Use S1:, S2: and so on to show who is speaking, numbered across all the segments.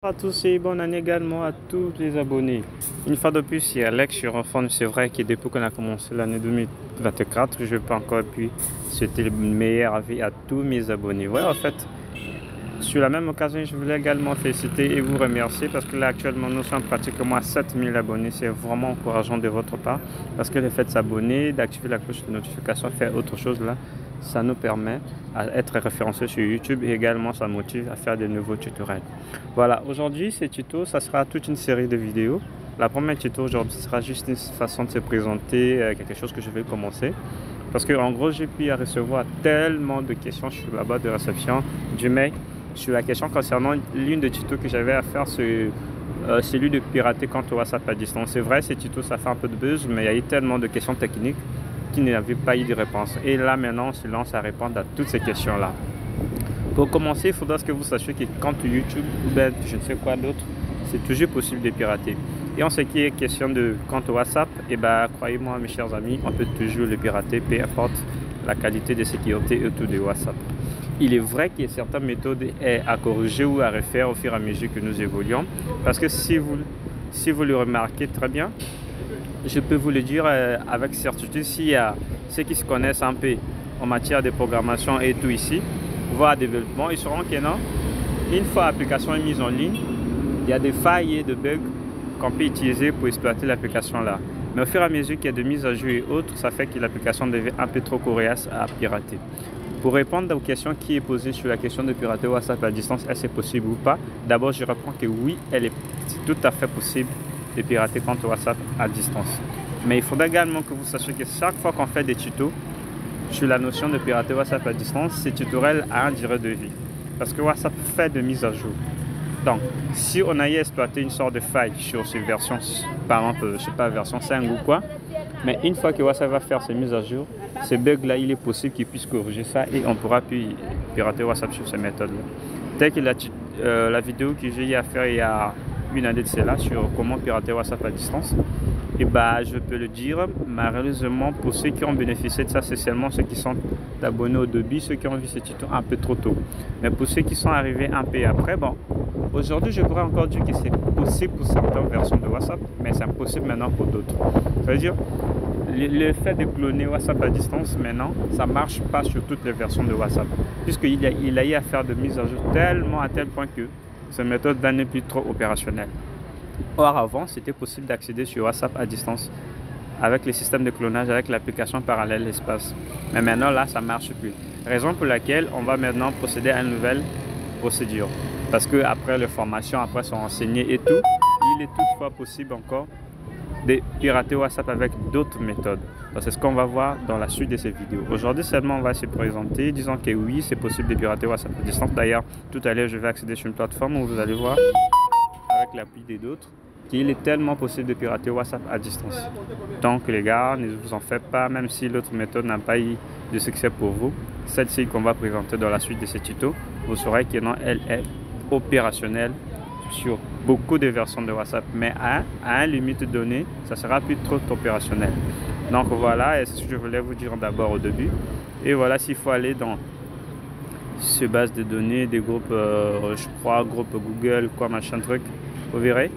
S1: Bonjour à tous et bonne année également à tous les abonnés. Une fois de plus, c'est Alex sur Enfant. C'est vrai que depuis qu'on a commencé l'année 2024, je n'ai pas encore pu souhaiter le meilleur avis à tous mes abonnés. Ouais, en fait, sur la même occasion, je voulais également féliciter et vous remercier parce que là, actuellement, nous sommes pratiquement à 7000 abonnés. C'est vraiment encourageant de votre part parce que le fait de s'abonner, d'activer la cloche de notification, faire autre chose là, ça nous permet d'être référencé sur YouTube et également ça motive à faire de nouveaux tutoriels. Voilà, aujourd'hui, ces tutos, ça sera toute une série de vidéos. La première tuto aujourd'hui, ce sera juste une façon de se présenter, quelque chose que je vais commencer. Parce que en gros, j'ai pu recevoir tellement de questions sur la boîte de réception du mail sur la question concernant l'une des tutos que j'avais à faire, celui de pirater compte WhatsApp à distance. C'est vrai, ces tutos, ça fait un peu de buzz, mais il y a eu tellement de questions techniques qui n'avaient pas eu de réponse. Et là, maintenant, on se lance à répondre à toutes ces questions-là. Pour commencer, il faudra que vous sachiez que compte YouTube ou bien je ne sais quoi d'autre, c'est toujours possible de pirater. Et en ce qui est question de compte WhatsApp, et croyez-moi, mes chers amis, on peut toujours le pirater, peu importe la qualité de sécurité autour de WhatsApp. Il est vrai qu'il y a certaines méthodes à corriger ou à refaire au fur et à mesure que nous évoluons. Parce que si vous le remarquez très bien, je peux vous le dire avec certitude, s'il y a ceux qui se connaissent un peu en matière de programmation et tout ici, voire développement, ils sauront que non, une fois l'application est mise en ligne, il y a des failles et des bugs qu'on peut utiliser pour exploiter l'application là. Mais au fur et à mesure qu'il y a de mises à jour et autres, ça fait que l'application devient un peu trop coriace à pirater. Pour répondre aux questions qui est posée sur la question de pirater WhatsApp à distance, est-ce possible ou pas? D'abord, je réponds que oui, c'est tout à fait possible de pirater compte WhatsApp à distance. Mais il faudra également que vous sachiez que chaque fois qu'on fait des tutos sur la notion de pirater WhatsApp à distance, ces tutoriels a un durée de vie. Parce que WhatsApp fait de mise à jour. Donc, si on a exploité une sorte de faille sur ces versions, par exemple, je ne sais pas, version 5 ou quoi, mais une fois que WhatsApp va faire ces mises à jour, ces bugs-là, il est possible qu'il puisse corriger ça et on pourra plus pirater WhatsApp sur ces méthodes-là. Telle que la vidéo que j'ai eu à faire il y a une année de cela sur comment pirater WhatsApp à distance, et je peux le dire, malheureusement pour ceux qui ont bénéficié de ça, c'est seulement ceux qui sont abonnés au début, ceux qui ont vu ce tuto un peu trop tôt. Mais pour ceux qui sont arrivés un peu après, bon, aujourd'hui je pourrais encore dire que c'est possible pour certaines versions de WhatsApp, mais c'est impossible maintenant pour d'autres. Ça veut dire, le fait de cloner WhatsApp à distance maintenant, ça ne marche pas sur toutes les versions de WhatsApp, puisqu'il a eu à faire de mise à jour tellement à tel point que cette méthode n'est plus trop opérationnelle. Or avant, c'était possible d'accéder sur WhatsApp à distance avec le système de clonage, avec l'application parallèle espace. Mais maintenant là, ça ne marche plus. Raison pour laquelle on va maintenant procéder à une nouvelle procédure. Parce que après les formations, après sont enseignées et tout, il est toutefois possible encore de pirater WhatsApp avec d'autres méthodes. C'est ce qu'on va voir dans la suite de ces vidéos. Aujourd'hui seulement on va se présenter, disons que oui, c'est possible de pirater WhatsApp à distance. D'ailleurs, tout à l'heure je vais accéder sur une plateforme où vous allez voir avec l'appli des d'autres qu'il est tellement possible de pirater WhatsApp à distance. Donc les gars, ne vous en faites pas, même si l'autre méthode n'a pas eu de succès pour vous, celle-ci qu'on va présenter dans la suite de ces tutos, vous saurez que non, elle est opérationnelle sur beaucoup de versions de WhatsApp, mais à un limite donné, ça sera plus trop opérationnel. Donc voilà, c'est ce que je voulais vous dire d'abord au début. Et voilà, s'il faut aller dans ces bases de données, des groupes, je crois, groupe Google, quoi, machin truc, vous verrez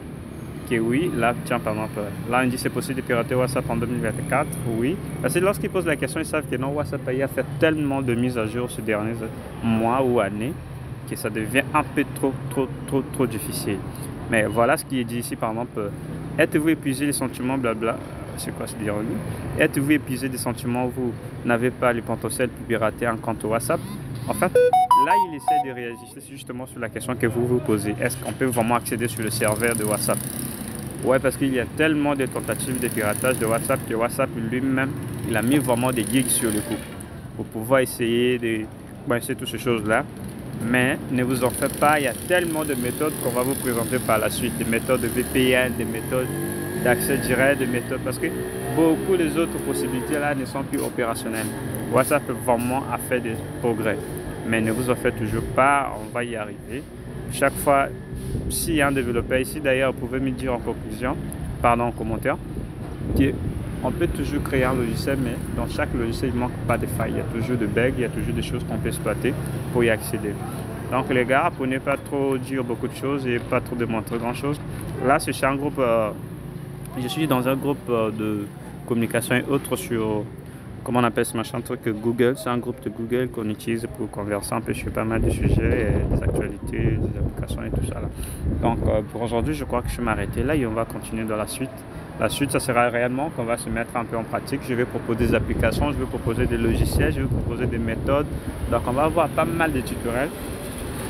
S1: que oui, là, tiens, par exemple, là, on dit c'est possible de pirater WhatsApp en 2024, oui. Parce que lorsqu'ils posent la question, ils savent que non, WhatsApp a fait tellement de mises à jour ces derniers mois ou années que ça devient un peu trop difficile. Mais voilà ce qui est dit ici, par exemple, êtes-vous épuisé les sentiments, blabla, c'est quoi ce dire? Êtes-vous épuisé des sentiments, vous n'avez pas le potentiel pour pirater un compte WhatsApp? En fait, là, il essaie de réagir justement sur la question que vous vous posez. Est-ce qu'on peut vraiment accéder sur le serveur de WhatsApp? Ouais, parce qu'il y a tellement de tentatives de piratage de WhatsApp que WhatsApp lui-même, il a mis vraiment des gigs sur le coup pour pouvoir essayer de baisser toutes ces choses-là. Mais ne vous en faites pas, il y a tellement de méthodes qu'on va vous présenter par la suite. Des méthodes de VPN, des méthodes d'accès direct, des méthodes... Parce que beaucoup des autres possibilités là ne sont plus opérationnelles. WhatsApp vraiment a fait des progrès. Mais ne vous en faites toujours pas, on va y arriver. Chaque fois, s'il y a un développeur ici, d'ailleurs, vous pouvez me dire en conclusion, en commentaire, qu'on peut toujours créer un logiciel, mais dans chaque logiciel, il ne manque pas de failles. Il y a toujours des bugs, il y a toujours des choses qu'on peut exploiter pour y accéder. Donc les gars, pour ne pas trop dire beaucoup de choses et pas trop démontrer grand chose, là c'est un groupe, je suis dans un groupe de communication et autres sur, comment on appelle ce machin truc, Google. C'est un groupe de Google qu'on utilise pour converser un peu sur pas mal de sujets, des actualités, des applications et tout ça là. Donc pour aujourd'hui, je crois que je vais m'arrêter là et on va continuer dans la suite. La suite, ça sera réellement qu'on va se mettre un peu en pratique. Je vais proposer des applications, je vais proposer des logiciels, je vais proposer des méthodes. Donc on va avoir pas mal de tutoriels.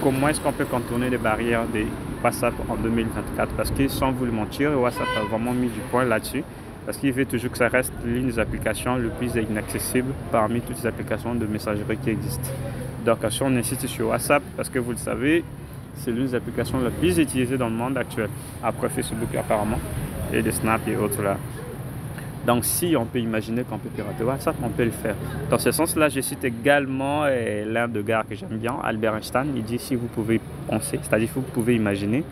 S1: Comment est-ce qu'on peut contourner les barrières de WhatsApp en 2024? Parce que sans vous le mentir, WhatsApp a vraiment mis du point là-dessus. Parce qu'il veut toujours que ça reste l'une des applications le plus inaccessible parmi toutes les applications de messagerie qui existent. Donc si on insiste sur WhatsApp, parce que vous le savez, c'est l'une des applications les plus utilisées dans le monde actuel. Après Facebook apparemment, et des Snap et autres là. Donc si on peut imaginer qu'on peut pirater WhatsApp, on peut le faire. Dans ce sens-là, je cite également l'un des gars que j'aime bien, Albert Einstein. Il dit si vous pouvez penser, c'est-à-dire si vous pouvez imaginer,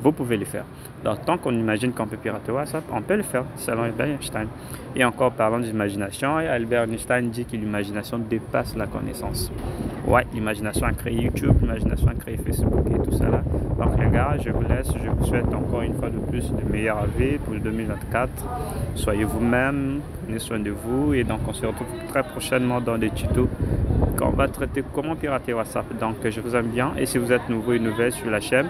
S1: vous pouvez le faire. Donc tant qu'on imagine qu'on peut pirater WhatsApp, on peut le faire, selon Albert Einstein. Et encore parlant d'imagination, Albert Einstein dit que l'imagination dépasse la connaissance. Ouais, l'imagination a créé YouTube, l'imagination a créé Facebook et tout ça là. Donc les gars, je vous laisse, je vous souhaite encore une fois de plus de meilleurs avis pour le 2024. Soyez vous-même, prenez soin de vous et donc on se retrouve très prochainement dans des tutos qu'on va traiter comment pirater WhatsApp. Donc je vous aime bien et si vous êtes nouveau et nouvelle sur la chaîne,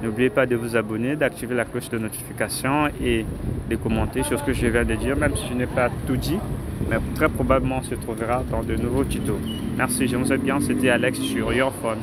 S1: n'oubliez pas de vous abonner, d'activer la cloche de notification et de commenter sur ce que je viens de dire, même si je n'ai pas tout dit, mais très probablement on se trouvera dans de nouveaux tutos. Merci, je vous aime bien, c'était Alex sur Your Phone.